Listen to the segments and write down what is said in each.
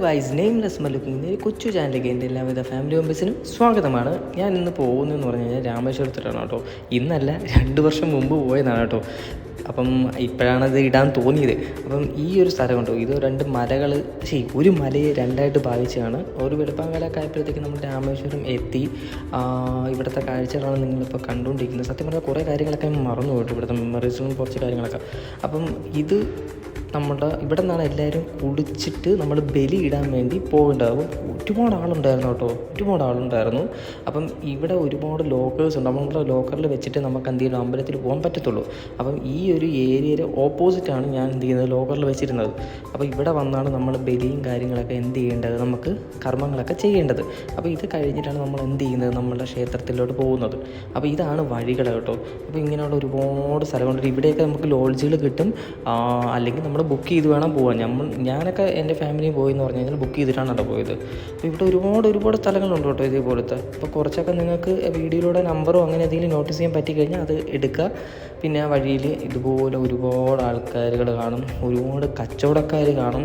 Guys, nameless മല്ലുക്കിൻ്റെ കൊച്ചു ചാനലിലേക്ക് എൻ്റെ എല്ലാവിധ ഫാമിലി മെമ്പേഴ്സിനും സ്വാഗതമാണ്. ഞാൻ ഇന്ന് പോകുന്നതെന്ന് പറഞ്ഞു കഴിഞ്ഞാൽ രാമേശ്വരത്തിലാണ് കേട്ടോ. ഇന്നല്ല, 2 വർഷം മുമ്പ് പോയതാണ് കേട്ടോ. അപ്പം ഇപ്പോഴാണത് ഇടാൻ തോന്നിയത്. അപ്പം ഈ ഒരു സ്ഥലം കണ്ടോ, ഇത് 2 മലകൾ, ഒരു മലയെ 2ആയിട്ട് ഭാഗിച്ചാണ്. ഒരു വെളുപ്പാങ്കാലൊക്കെ ആയപ്പോഴത്തേക്ക് നമ്മൾ രാമേശ്വരം എത്തി. ഇവിടുത്തെ കാഴ്ചകളാണ് നിങ്ങളിപ്പോൾ കണ്ടുകൊണ്ടിരിക്കുന്നത്. സത്യം പറഞ്ഞാൽ കുറേ കാര്യങ്ങളൊക്കെ മറന്നു പോയിട്ട്, ഇവിടുത്തെ മെമ്മറീസും കുറച്ച് കാര്യങ്ങളൊക്കെ. അപ്പം ഇത് നമ്മുടെ ഇവിടെ നിന്നാണ് എല്ലാവരും കുടിച്ചിട്ട് നമ്മൾ ബലി ഇടാൻ വേണ്ടി പോകേണ്ടത്. അപ്പം ഒരുപാട് ആളുണ്ടായിരുന്നു കേട്ടോ, ഒരുപാട് ആളുണ്ടായിരുന്നു. അപ്പം ഇവിടെ ഒരുപാട് ലോക്കേഴ്സ് ഉണ്ട്. നമ്മളുടെ ലോക്കറിൽ വെച്ചിട്ട് നമുക്ക് എന്ത് ചെയ്യണം, അമ്പലത്തിൽ പോകാൻ പറ്റത്തുള്ളൂ. അപ്പം ഈ ഒരു ഏരിയയുടെ ഓപ്പോസിറ്റാണ് ഞാൻ എന്ത് ചെയ്യുന്നത്, ലോക്കറിൽ വെച്ചിരുന്നത്. അപ്പോൾ ഇവിടെ വന്നാണ് നമ്മൾ ബലിയും കാര്യങ്ങളൊക്കെ എന്ത് ചെയ്യേണ്ടത്, നമുക്ക് കർമ്മങ്ങളൊക്കെ ചെയ്യേണ്ടത്. അപ്പോൾ ഇത് കഴിഞ്ഞിട്ടാണ് നമ്മൾ എന്ത് ചെയ്യുന്നത്, നമ്മുടെ ക്ഷേത്രത്തിലോട്ട് പോകുന്നത്. അപ്പോൾ ഇതാണ് വഴികൾ കേട്ടോ. അപ്പോൾ ഇങ്ങനെയുള്ള ഒരുപാട് സ്ഥലങ്ങളുണ്ട്. ഇവിടെയൊക്കെ നമുക്ക് ലോഡ്ജുകൾ കിട്ടും, അല്ലെങ്കിൽ നമ്മൾ ബുക്ക് ചെയ്ത് വേണം പോകാൻ. ഞാനൊക്കെ എൻ്റെ ഫാമിലി പോയി എന്ന് പറഞ്ഞു കഴിഞ്ഞാൽ ബുക്ക് ചെയ്തിട്ടാണ് അവിടെ പോയത്. അപ്പോൾ ഇവിടെ ഒരുപാട് സ്ഥലങ്ങളുണ്ട് കേട്ടോ ഇതേപോലത്തെ. അപ്പോൾ കുറച്ചൊക്കെ നിങ്ങൾക്ക് വീഡിയോയിലൂടെ നമ്പറോ അങ്ങനെ എന്തെങ്കിലും നോട്ടീസ് ചെയ്യാൻ പറ്റിക്കഴിഞ്ഞാൽ അത് എടുക്കുക. പിന്നെ ആ വഴിയിൽ ഇതുപോലെ ഒരുപാട് ആൾക്കാരുകൾ കാണും, ഒരുപാട് കച്ചവടക്കാർ കാണും.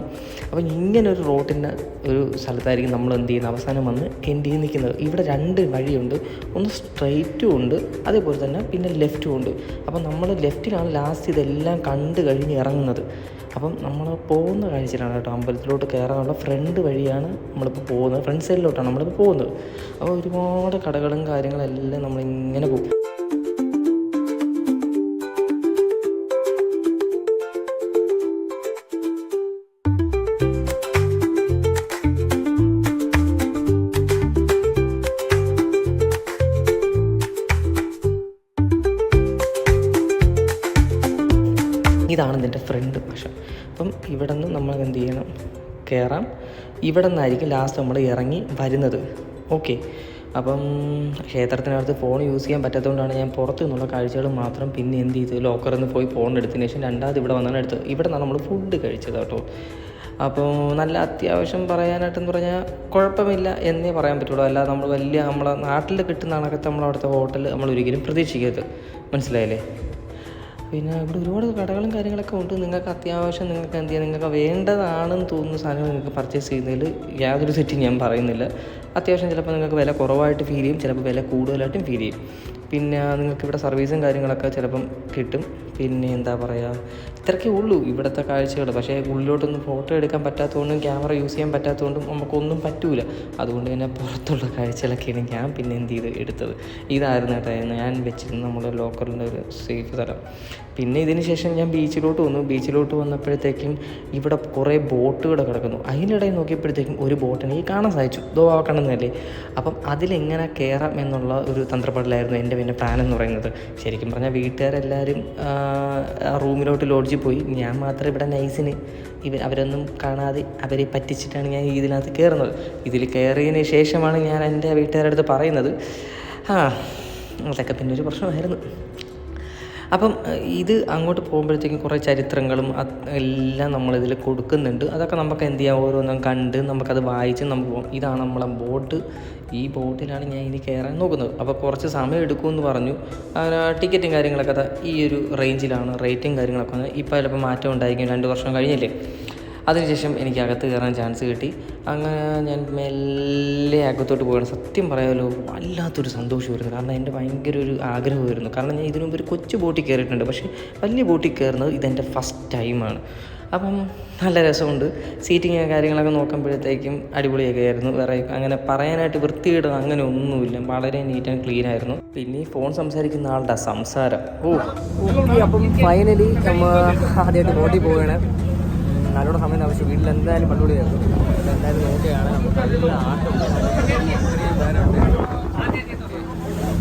അപ്പം ഇങ്ങനെ ഒരു റോഡിൻ്റെ ഒരു സ്ഥലത്തായിരിക്കും നമ്മൾ എന്ത് ചെയ്യുന്നത്, അവസാനം വന്ന് എൻഡ് ചെയ്ത് നിൽക്കുന്നത്. ഇവിടെ 2 വഴിയുണ്ട്, ഒന്ന് സ്ട്രെയിറ്റും ഉണ്ട്, അതേപോലെ തന്നെ പിന്നെ ലെഫ്റ്റും ഉണ്ട്. അപ്പം നമ്മൾ ലെഫ്റ്റിലാണ് ലാസ്റ്റ് ഇതെല്ലാം കണ്ട് കഴിഞ്ഞ് ഇറങ്ങുന്നത്. അപ്പം നമ്മൾ പോകുന്ന കാഴ്ചയിലാണ് കേട്ടോ, അമ്പലത്തിലോട്ട് കയറാനുള്ള ഫ്രണ്ട് വഴിയാണ് നമ്മളിപ്പോൾ പോകുന്നത്, ഫ്രണ്ട് സൈഡിലോട്ടാണ് നമ്മളിപ്പോൾ പോകുന്നത്. അപ്പോൾ ഒരുപാട് കടകളും കാര്യങ്ങളെല്ലാം നമ്മളിങ്ങനെ പോകും. ഇതാണ് ഇതിൻ്റെ ഫ്രണ്ട് വശം. അപ്പം ഇവിടെ നിന്ന് നമ്മൾ എന്ത് ചെയ്യണം, കയറാം. ഇവിടെ നിന്നായിരിക്കും ലാസ്റ്റ് നമ്മൾ ഇറങ്ങി വരുന്നത്. ഓക്കെ. അപ്പം ക്ഷേത്രത്തിനകത്ത് ഫോൺ യൂസ് ചെയ്യാൻ പറ്റാത്തതുകൊണ്ടാണ് ഞാൻ പുറത്തു നിന്നുള്ള കാഴ്ചകൾ മാത്രം പിന്നെ എന്ത് ചെയ്ത് ലോക്കറിൽ നിന്ന് പോയി ഫോൺ എടുത്തതിന് ശേഷം 2ാമത് ഇവിടെ വന്നാണ് എടുത്തത്. ഇവിടെ നിന്നാണ് നമ്മൾ ഫുഡ് കഴിച്ചത് കേട്ടോ. അപ്പോൾ നല്ല അത്യാവശ്യം പറയാനായിട്ടെന്ന് പറഞ്ഞാൽ കുഴപ്പമില്ല എന്നേ പറയാൻ പറ്റുള്ളൂ. അല്ലാതെ നമ്മൾ വലിയ നമ്മളെ നാട്ടിൽ കിട്ടുന്ന കണക്കത്തെ നമ്മളവിടുത്തെ ഹോട്ടൽ നമ്മൾ ഒരിക്കലും പ്രതീക്ഷിക്കരുത്. മനസ്സിലായില്ലേ? പിന്നെ ഇവിടെ ഒരുപാട് കടകളും കാര്യങ്ങളൊക്കെ ഉണ്ട്. നിങ്ങൾക്ക് അത്യാവശ്യം നിങ്ങൾക്ക് എന്ത് ചെയ്യുക, നിങ്ങൾക്ക് വേണ്ടതാണെന്ന് തോന്നുന്ന സാധനങ്ങൾ നിങ്ങൾക്ക് പർച്ചേസ് ചെയ്യുന്നതിൽ യാതൊരു തെറ്റും ഞാൻ പറയുന്നില്ല. അത്യാവശ്യം ചിലപ്പോൾ നിങ്ങൾക്ക് വില കുറവായിട്ട് ഫീൽ ചെയ്യും, ചിലപ്പോൾ വില കൂടുതലായിട്ടും ഫീൽ ചെയ്യും. പിന്നെ നിങ്ങൾക്കിവിടെ സർവീസും കാര്യങ്ങളൊക്കെ ചിലപ്പം കിട്ടും. പിന്നെ എന്താ പറയുക, ഇത്രയൊക്കെ ഉള്ളൂ ഇവിടുത്തെ കാഴ്ചകൾ. പക്ഷേ ഉള്ളിലോട്ടൊന്നും ഫോട്ടോ എടുക്കാൻ പറ്റാത്തതുകൊണ്ടും ക്യാമറ യൂസ് ചെയ്യാൻ പറ്റാത്തതുകൊണ്ടും നമുക്കൊന്നും പറ്റൂല. അതുകൊണ്ട് തന്നെ പുറത്തുള്ള കാഴ്ചകളൊക്കെയാണ് ഞാൻ പിന്നെ എന്ത് ചെയ്ത് എടുത്തത്. ഇതായിരുന്നു കേട്ടോ ഞാൻ വെച്ചിരുന്ന നമ്മുടെ ലോക്കറിൻ്റെ ഒരു സേഫ് സ്ഥലം. പിന്നെ ഇതിന് ശേഷം ഞാൻ ബീച്ചിലോട്ട് വന്നു. ബീച്ചിലോട്ട് വന്നപ്പോഴത്തേക്കും ഇവിടെ കുറേ ബോട്ടുകൾ കിടക്കുന്നു. അതിനിടയിൽ നോക്കിയപ്പോഴത്തേക്കും ഒരു ബോട്ട് എനിക്ക് കാണാൻ സാധിച്ചു, ദോ ആ കാണുന്നതല്ലേ. അപ്പം അതിലെങ്ങനെ കയറാം എന്നുള്ള ഒരു തന്ത്രപ്പാടിലായിരുന്നു എൻ്റെ പിന്നെ പ്ലാൻ എന്ന് പറയുന്നത്. ശരിക്കും പറഞ്ഞാൽ വീട്ടുകാരെല്ലാവരും റൂമിലോട്ട് ലോഡ്ജിൽ പോയി. ഞാൻ മാത്രം ഇവിടെ നൈസിന് അവരൊന്നും കാണാതെ അവരെ പറ്റിച്ചിട്ടാണ് ഞാൻ ഇതിനകത്ത് കയറുന്നത്. ഇതിൽ കയറിയതിന് ശേഷമാണ് ഞാൻ എൻ്റെ വീട്ടുകാരുടെ അടുത്ത് പറയുന്നത്. അതൊക്കെ പിന്നെ ഒരു പ്രശ്നമായിരുന്നു. അപ്പം ഇത് അങ്ങോട്ട് പോകുമ്പോഴത്തേക്കും കുറേ ചരിത്രങ്ങളും എല്ലാം നമ്മളിതിൽ കൊടുക്കുന്നുണ്ട്. അതൊക്കെ നമുക്ക് എന്ത് ചെയ്യാം, ഓരോന്നും കണ്ട് നമുക്കത് വായിച്ച് നമുക്ക് പോകാം. ഇതാണ് നമ്മളെ ബോട്ട്. ഈ ബോട്ടിലാണ് ഞാൻ ഇനി കയറാൻ നോക്കുന്നത്. അപ്പോൾ കുറച്ച് സമയം എടുക്കുമെന്ന് പറഞ്ഞു. ടിക്കറ്റും കാര്യങ്ങളൊക്കെ ഈ ഒരു റേഞ്ചിലാണ് റേറ്റും കാര്യങ്ങളൊക്കെ വന്നത്. ഇപ്പോൾ ചിലപ്പോൾ മാറ്റം ഉണ്ടായിരിക്കും, 2 വർഷം കഴിഞ്ഞില്ലേ. അതിനുശേഷം എനിക്ക് അകത്ത് കയറാൻ ചാൻസ് കിട്ടി. അങ്ങനെ ഞാൻ മെല്ലെ അകത്തോട്ട് പോവുകയാണ്. സത്യം പറയാമല്ലോ, വല്ലാത്തൊരു സന്തോഷമായിരുന്നു. കാരണം എൻ്റെ ഭയങ്കര ഒരു ആഗ്രഹമായിരുന്നു. കാരണം ഞാൻ ഇതിനു മുമ്പ് ഒരു കൊച്ചു ബോട്ടിൽ കയറിയിട്ടുണ്ട്, പക്ഷേ വലിയ ബോട്ടിൽ കയറുന്നത് ഇതെൻ്റെ ഫസ്റ്റ് ടൈമാണ്. അപ്പം നല്ല രസമുണ്ട്. സീറ്റിങ് കാര്യങ്ങളൊക്കെ നോക്കുമ്പോഴത്തേക്കും അടിപൊളിയൊക്കെ ആയിരുന്നു. വേറെ അങ്ങനെ പറയാനായിട്ട് വൃത്തിയിടുക അങ്ങനെ ഒന്നുമില്ല, വളരെ നീറ്റ് ആൻഡ് ക്ലീൻ ആയിരുന്നു. പിന്നെ ഈ ഫോൺ സംസാരിക്കുന്ന ആളുടെ സംസാരം അപ്പം ഫൈനലി നമ്മൾ ആദ്യമായിട്ട് ബോട്ടിൽ പോവുകയാണ്. നല്ലോണം സമയം ആവശ്യം. വീട്ടിൽ എന്തായാലും പള്ളുകൂടിയായിരുന്നു. എന്തായാലും നോക്കുകയാണ്. നമുക്ക് നല്ല ആട്ടം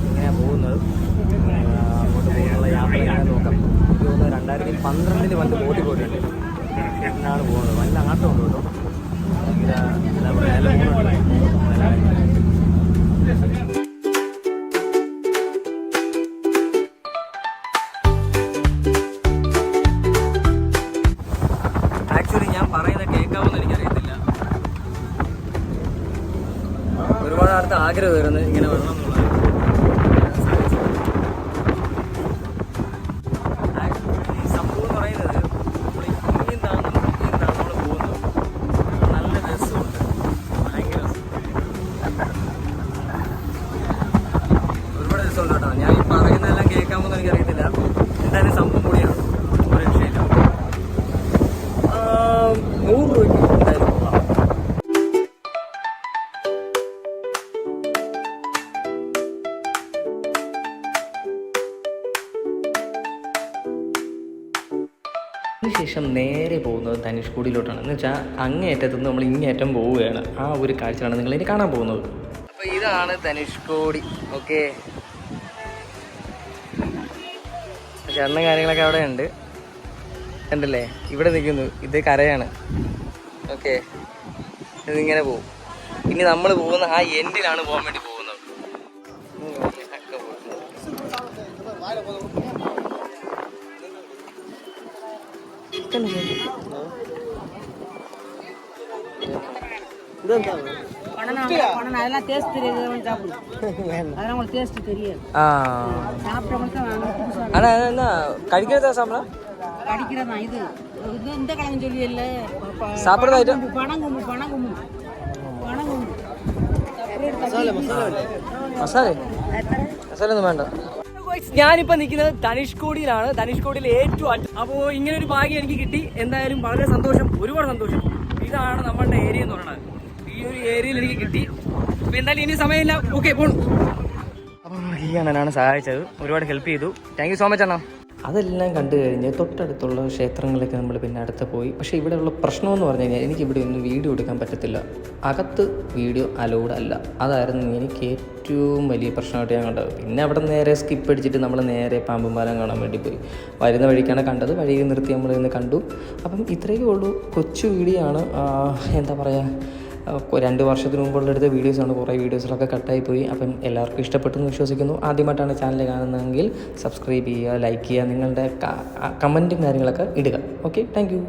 ഇങ്ങനെയാണ് പോകുന്നത്. അങ്ങോട്ട് പോകുന്നുള്ള യാത്ര എങ്ങനെ നോക്കാം. എനിക്ക് തോന്നുന്നത് 2012 പണ്ട് ബോട്ടിൽ പോയിട്ടുണ്ട്. എന്നാണ് പോകുന്നത്. നല്ല ആട്ടമുണ്ട് കേട്ടോ. എന്താ പറയുക, നല്ല മൂന്നുണ്ട്. ഒരുപാട് അടുത്ത് ആഗ്രഹമായിരുന്നു ഇങ്ങനെ വെള്ളം എന്നുള്ളത്. സംഭവം എന്ന് പറയുന്നത് നമ്മൾ പോകുന്നത് നല്ല രസമുണ്ട്. ഉണ്ട് കേട്ടോ. ഞാൻ ഈ പറയുന്നതെല്ലാം കേൾക്കാമെന്ന് എനിക്കറിയത്തില്ല. എന്തായാലും സംഭവം കൂടിയാണ്, ഒരു രക്ഷയില്ല. 100 രൂപയ്ക്ക് എന്തായാലും പോകാം. അതിനുശേഷം നേരെ പോകുന്നത് ധനുഷ്കോടിയിലോട്ടാണ്. എന്ന് വെച്ചാൽ അങ്ങേയറ്റത്തുനിന്ന് നമ്മൾ ഇങ്ങേറ്റം പോവുകയാണ്. ആ ഒരു കാഴ്ചയാണ് നിങ്ങളിനി കാണാൻ പോകുന്നത്. അപ്പോൾ ഇതാണ് ധനുഷ്കോടി. ഓക്കെ, ചേട്ടനും കാര്യങ്ങളൊക്കെ അവിടെ ഉണ്ട്, കണ്ടല്ലേ? ഇവിടെ നിൽക്കുന്നു, ഇത് കരയാണ്. ഓക്കെ, ഇതിങ്ങനെ പോകും. ഇനി നമ്മൾ പോകുന്ന ആ എൻഡിലാണ് പോകാൻ വേണ്ടി പോകുന്നത്. കഴിக்கிறதா சாப்பிட கடிக்கிறதா இது இது இந்த கிழங்கு சொல்லியல்ல சாப்பிடுறது ஐட்டம் பணங்கும்பு பணங்கும்பு பணங்கும்பு മസാല മസാലൊന്നും വേണ്ട. ഞാനിപ്പോൾ നിൽക്കുന്നത് ധനുഷ്കോടിയിലാണ്. ധനുഷ്കോടിയിൽ ഏറ്റവും അപ്പോൾ ഇങ്ങനെ ഒരു ഭാഗ്യം എനിക്ക് കിട്ടി. എന്തായാലും വളരെ സന്തോഷം, ഒരുപാട് സന്തോഷം. ഇതാണ് നമ്മളുടെ ഏരിയ എന്ന് പറയുന്നത്. ഈ ഒരു ഏരിയയിൽ എനിക്ക് കിട്ടി. അപ്പോൾ എന്തായാലും ഇനി സമയമില്ല. ഓക്കെ, പോണു. അപ്പം ഈ അണ്ണനാണ് സഹായിച്ചത്, ഒരുപാട് ഹെൽപ്പ് ചെയ്തു. താങ്ക് യു സോ മച്ച് അണ്ണാ. അതെല്ലാം കണ്ടു കഴിഞ്ഞ് തൊട്ടടുത്തുള്ള ക്ഷേത്രങ്ങളിലേക്ക് നമ്മൾ പിന്നെ അടുത്ത് പോയി. പക്ഷേ ഇവിടെയുള്ള പ്രശ്നമെന്ന് പറഞ്ഞു കഴിഞ്ഞാൽ എനിക്കിവിടെ ഒന്നും വീഡിയോ എടുക്കാൻ പറ്റത്തില്ല. അകത്ത് വീഡിയോ അലൗഡ് അല്ല. അതായിരുന്നു എനിക്ക് ഏറ്റവും വലിയ പ്രശ്നമായിട്ട് ഞാൻ കണ്ടത്. പിന്നെ അവിടെ നേരെ സ്കിപ്പ് അടിച്ചിട്ട് നമ്മൾ നേരെ പാമ്പും പാലം കാണാൻ വേണ്ടി പോയി. വരുന്ന വഴിക്കാണ് കണ്ടത്, വഴിയിൽ നിർത്തി നമ്മൾ ഇന്ന് കണ്ടു. അപ്പം ഇത്രയേ ഉള്ളൂ, കൊച്ചു വീഡിയോ ആണ്. എന്താ പറയുക, 2 വർഷത്തിന് മുമ്പുള്ള എടുത്ത വീഡിയോസാണ്. കുറേ വീഡിയോസിലൊക്കെ കട്ടായി പോയി. അപ്പം എല്ലാവർക്കും ഇഷ്ടപ്പെട്ടെന്ന് വിശ്വസിക്കുന്നു. ആദ്യമായിട്ടാണ് ചാനൽ കാണുന്നതെങ്കിൽ സബ്സ്ക്രൈബ് ചെയ്യുക, ലൈക്ക് ചെയ്യുക, നിങ്ങളുടെ കമൻറ്റും കാര്യങ്ങളൊക്കെ ഇടുക. Okay, thank you.